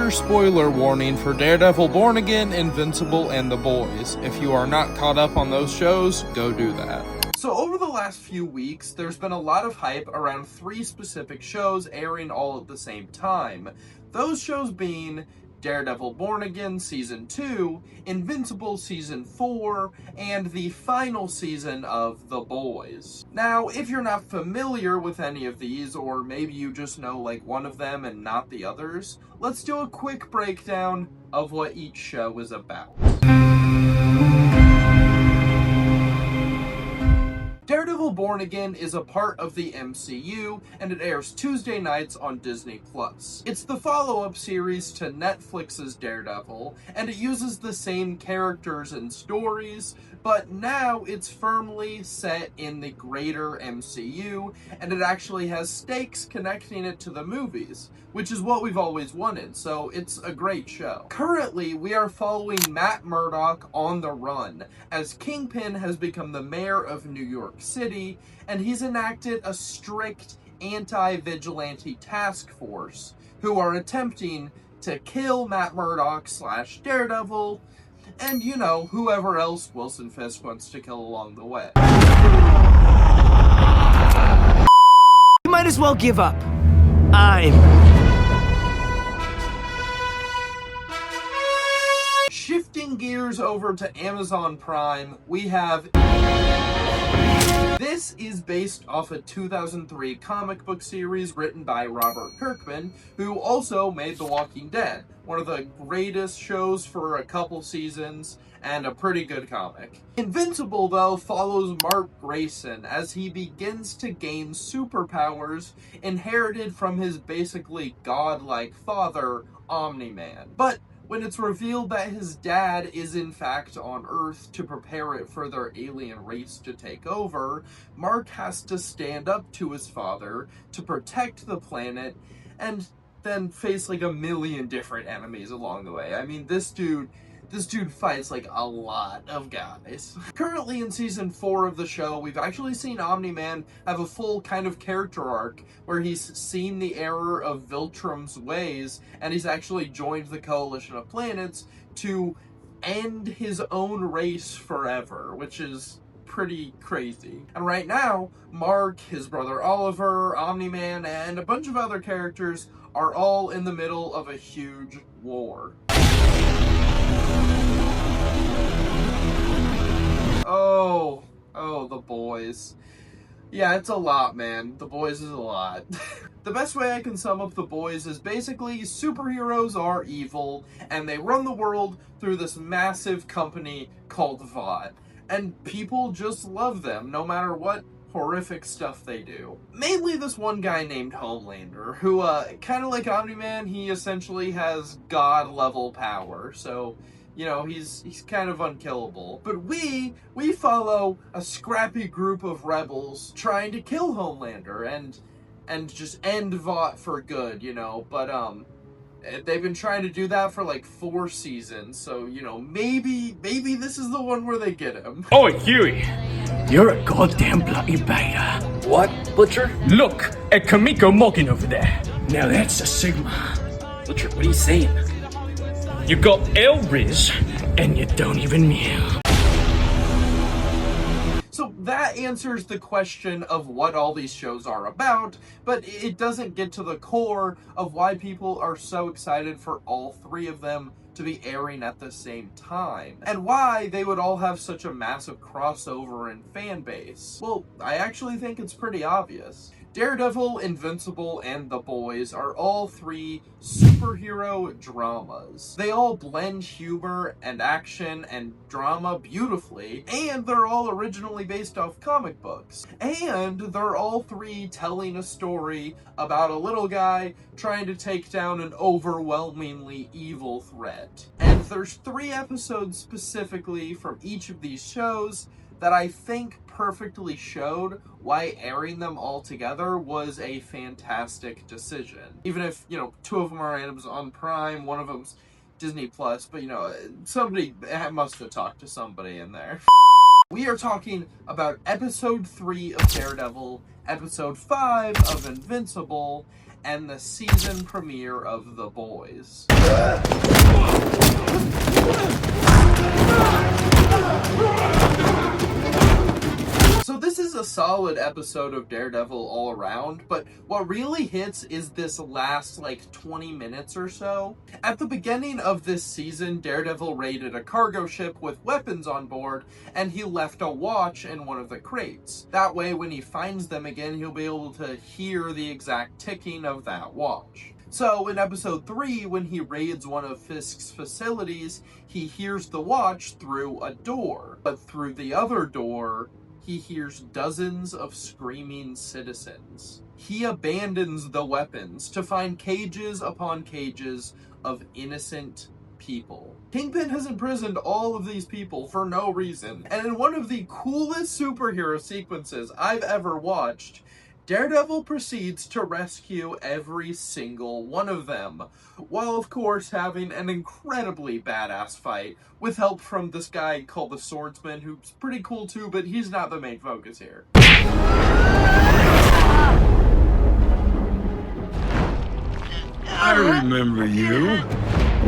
Major spoiler warning for Daredevil, Born Again, Invincible, and The Boys. If you are not caught up on those shows, go do that. So over the last few weeks, there's been a lot of hype around 3 specific shows airing all at the same time. Those shows being Daredevil Born Again Season 2, Invincible Season 4, and the final season of The Boys. Now, if you're not familiar with any of these, or maybe you just know like one of them and not the others, let's do a quick breakdown of what each show is about. Daredevil Born Again is a part of the MCU, and it airs Tuesday nights on Disney+. It's the follow-up series to Netflix's Daredevil, and it uses the same characters and stories, but now it's firmly set in the greater MCU, and it actually has stakes connecting it to the movies, which is what we've always wanted, so it's a great show. Currently, we are following Matt Murdock on the run, as Kingpin has become the mayor of New York City, and he's enacted a strict anti-vigilante task force who are attempting to kill Matt Murdock / Daredevil, and you know, whoever else Wilson Fisk wants to kill along the way. You might as well give up. Shifting gears over to Amazon Prime, we have... This is based off a 2003 comic book series written by Robert Kirkman, who also made The Walking Dead, one of the greatest shows for a couple seasons, and a pretty good comic. Invincible, though, follows Mark Grayson as he begins to gain superpowers inherited from his basically godlike father, Omni Man. But when it's revealed that his dad is in fact on Earth to prepare it for their alien race to take over, Mark has to stand up to his father to protect the planet and then face like a million different enemies along the way. I mean, this dude fights like a lot of guys. Currently in season 4 of the show, we've actually seen Omni Man have a full kind of character arc where he's seen the error of Viltrum's ways and he's actually joined the Coalition of Planets to end his own race forever, which is pretty crazy. And right now, Mark, his brother Oliver, Omni Man, and a bunch of other characters are all in the middle of a huge war. Oh, The Boys. Yeah, it's a lot, man. The Boys is a lot. The best way I can sum up The Boys is basically superheroes are evil, and they run the world through this massive company called Vought. And people just love them, no matter what horrific stuff they do. Mainly this one guy named Homelander, who, kind of like Omni-Man, he essentially has god-level power, so... you know, he's kind of unkillable. But we follow a scrappy group of rebels trying to kill Homelander and just end Vought for good, you know. But they've been trying to do that for like 4 seasons, so you know, maybe this is the one where they get him. Oi, Huey! You're a goddamn bloody beta. What, Butcher? Look at Kamiko Morgan over there. Now that's a Sigma. Butcher, what are you saying? You got Elriz, and you don't even meow. So that answers the question of what all these shows are about, but it doesn't get to the core of why people are so excited for all 3 of them to be airing at the same time, and why they would all have such a massive crossover in fan base. Well, I actually think it's pretty obvious. Daredevil, Invincible, and The Boys are all 3 superhero dramas. They all blend humor and action and drama beautifully, and they're all originally based off comic books. And they're all 3 telling a story about a little guy trying to take down an overwhelmingly evil threat. And there's 3 episodes specifically from each of these shows that I think perfectly showed why airing them all together was a fantastic decision. Even if, you know, 2 of them are Amazon Prime, 1 of them's Disney+, but, you know, somebody must have talked to somebody in there. We are talking about episode 3 of Daredevil, episode 5 of Invincible, and the season premiere of The Boys. So this is a solid episode of Daredevil all around, but what really hits is this last like 20 minutes or so. At the beginning of this season, Daredevil raided a cargo ship with weapons on board, and he left a watch in one of the crates. That way, when he finds them again, he'll be able to hear the exact ticking of that watch. So in episode 3, when he raids one of Fisk's facilities, he hears the watch through a door, but through the other door, he hears dozens of screaming citizens. He abandons the weapons to find cages upon cages of innocent people. Kingpin has imprisoned all of these people for no reason, and in one of the coolest superhero sequences I've ever watched, Daredevil proceeds to rescue every single one of them, while of course having an incredibly badass fight with help from this guy called the Swordsman, who's pretty cool too, but he's not the main focus here. I remember you.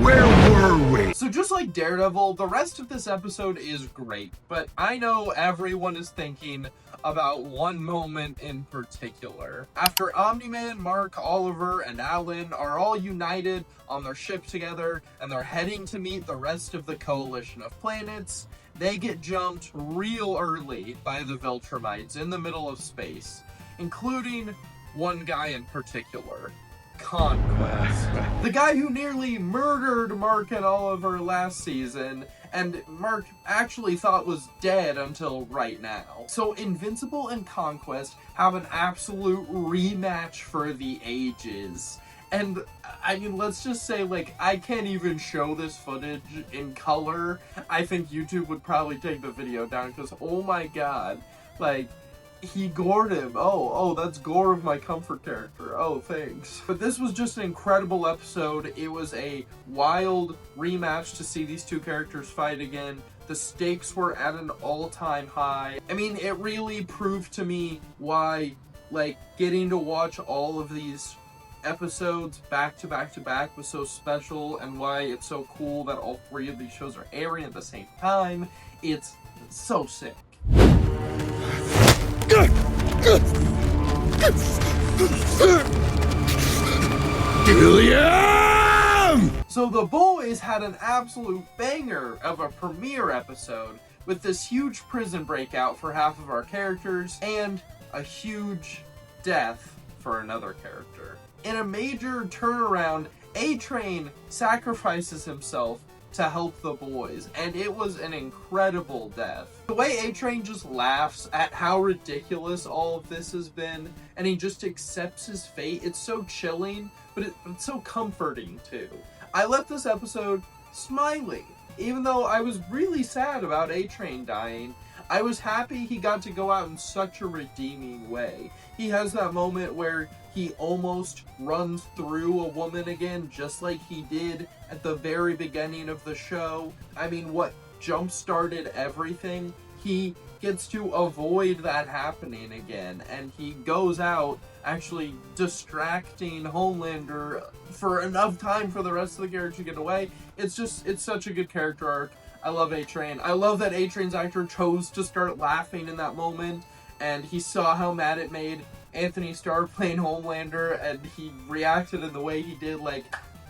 Where were we? So just like Daredevil, the rest of this episode is great, but I know everyone is thinking about one moment in particular. After Omni Man, Mark, Oliver, and Alan are all united on their ship together, and they're heading to meet the rest of the coalition of planets, they get jumped real early by the Viltrumites in the middle of space, including one guy in particular. Conquest. The guy who nearly murdered Mark and Oliver last season, and Mark actually thought was dead until right now. So Invincible and Conquest have an absolute rematch for the ages. And I mean, let's just say, like, I can't even show this footage in color. I think YouTube would probably take the video down because, oh my god, like, he gored him. Oh, that's gore of my comfort character. Oh, thanks. But this was just an incredible episode. It was a wild rematch to see these two characters fight again. The stakes were at an all-time high. I mean, it really proved to me why, like, getting to watch all of these episodes back to back to back was so special, and why it's so cool that all three of these shows are airing at the same time. It's so sick. William! So The Boys had an absolute banger of a premiere episode with this huge prison breakout for half of our characters and a huge death for another character. In a major turnaround, A-Train sacrifices himself to help the boys, and it was an incredible death. The way A-Train just laughs at how ridiculous all of this has been, and he just accepts his fate, it's so chilling, but it's so comforting too. I left this episode smiling. Even though I was really sad about A-Train dying, I was happy he got to go out in such a redeeming way. He has that moment where he almost runs through a woman again, just like he did at the very beginning of the show. I mean, what jump-started everything, he gets to avoid that happening again, and he goes out actually distracting Homelander for enough time for the rest of the characters to get away. It's such a good character arc. I love A-Train. I love that A-Train's actor chose to start laughing in that moment, and he saw how mad it made Anthony Starr playing Homelander, and he reacted in the way he did. Like,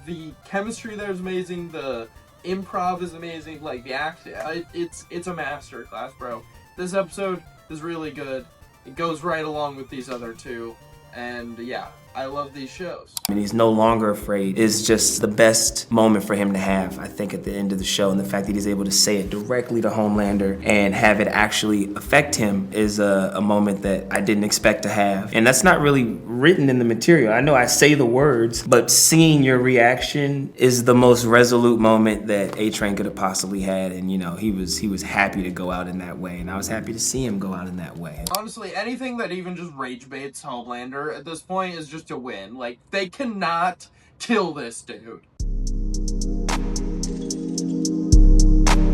the chemistry there is amazing, the improv is amazing, like, the acting, it's a masterclass, bro. This episode is really good. It goes right along with these other two, and yeah, I love these shows. And he's no longer afraid is just the best moment for him to have, I think, at the end of the show. And the fact that he's able to say it directly to Homelander and have it actually affect him is a moment that I didn't expect to have. And that's not really written in the material. I know I say the words, but seeing your reaction is the most resolute moment that A-Train could have possibly had. And, you know, he was happy to go out in that way. And I was happy to see him go out in that way. Honestly, anything that even just rage baits Homelander at this point is just a win. Like, they cannot kill this dude.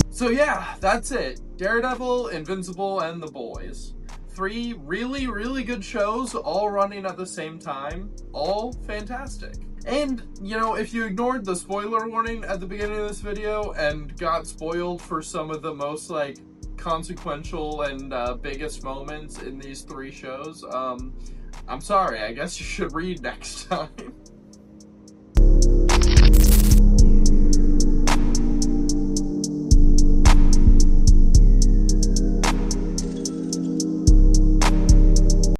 So yeah, that's it. Daredevil, Invincible, and The Boys. 3 really, really good shows all running at the same time. All fantastic. And, you know, if you ignored the spoiler warning at the beginning of this video and got spoiled for some of the most, like, consequential and biggest moments in these 3 shows, I'm sorry, I guess you should read next time.